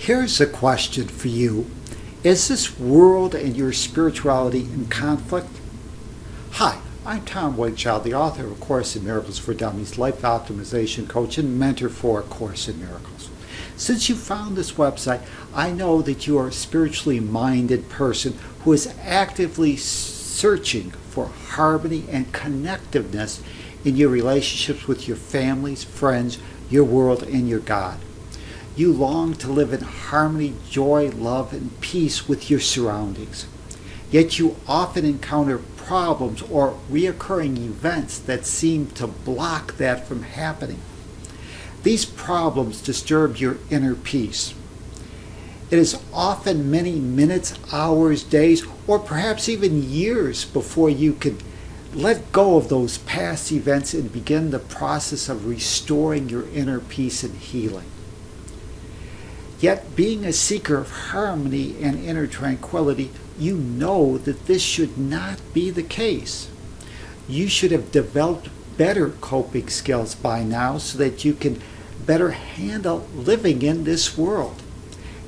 Here's a question for you. Is this world and your spirituality in conflict? Hi, I'm Tom Wakechild, the author of A Course in Miracles for Dummies, life optimization coach, and mentor for A Course in Miracles. Since you found this website, I know that you are a spiritually minded person who is actively searching for harmony and connectiveness in your relationships with your families, friends, your world, and your God. You long to live in harmony, joy, love, and peace with your surroundings. Yet you often encounter problems or reoccurring events that seem to block that from happening. These problems disturb your inner peace. It is often many minutes, hours, days, or perhaps even years before you can let go of those past events and begin the process of restoring your inner peace and healing. Yet, being a seeker of harmony and inner tranquility, you know that this should not be the case. You should have developed better coping skills by now so that you can better handle living in this world.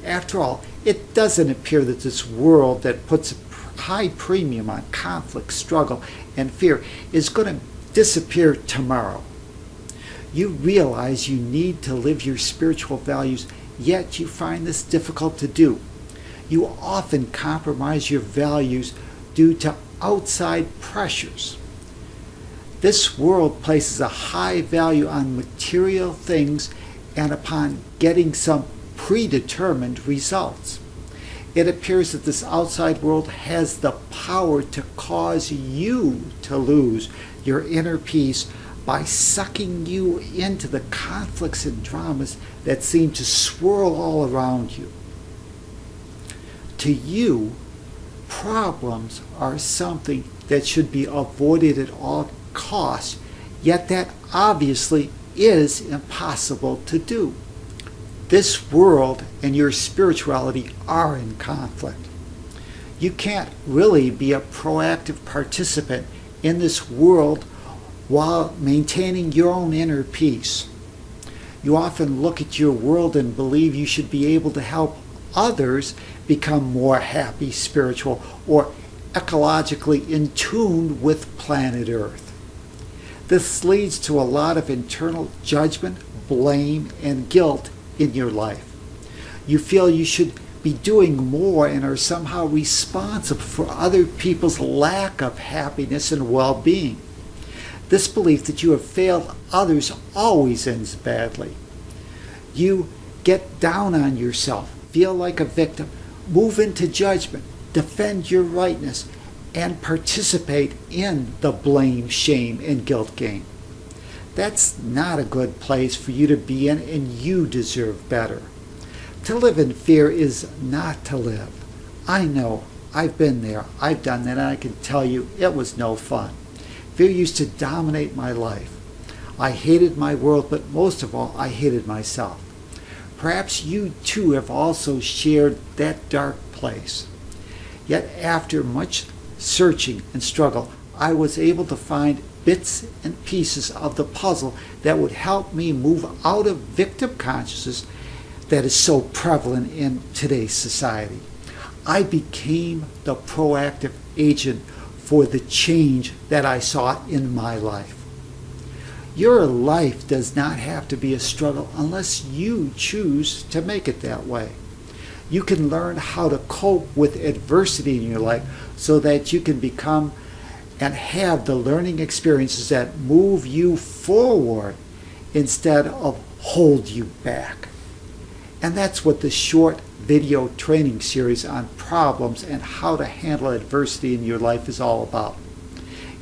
After all, it doesn't appear that this world that puts a high premium on conflict, struggle, and fear is going to disappear tomorrow. You realize you need to live your spiritual values, yet you find this difficult to do. You often compromise your values due to outside pressures. This world places a high value on material things and upon getting some predetermined results. It appears that this outside world has the power to cause you to lose your inner peace by sucking you into the conflicts and dramas that seem to swirl all around you. To you, problems are something that should be avoided at all costs, yet that obviously is impossible to do. This world and your spirituality are in conflict. You can't really be a proactive participant in this world while maintaining your own inner peace. You often look at your world and believe you should be able to help others become more happy, spiritual, or ecologically in tune with planet Earth. This leads to a lot of internal judgment, blame, and guilt in your life. You feel you should be doing more and are somehow responsible for other people's lack of happiness and well-being. This belief that you have failed others always ends badly. You get down on yourself, feel like a victim, move into judgment, defend your rightness, and participate in the blame, shame, and guilt game. That's not a good place for you to be in, and you deserve better. To live in fear is not to live. I know, I've been there, I've done that, and I can tell you it was no fun. Fear used to dominate my life. I hated my world, but most of all, I hated myself. Perhaps you too have also shared that dark place. Yet after much searching and struggle, I was able to find bits and pieces of the puzzle that would help me move out of victim consciousness that is so prevalent in today's society. I became the proactive agent for the change that I sought in my life. Your life does not have to be a struggle unless you choose to make it that way. You can learn how to cope with adversity in your life so that you can become and have the learning experiences that move you forward instead of hold you back. And that's what the short video training series on problems and how to handle adversity in your life is all about.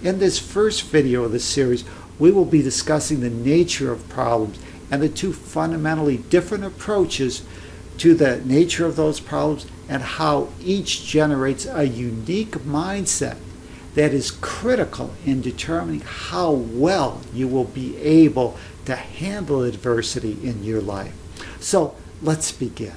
In this first video of this series, we will be discussing the nature of problems and the two fundamentally different approaches to the nature of those problems and how each generates a unique mindset that is critical in determining how well you will be able to handle adversity in your life. So let's begin.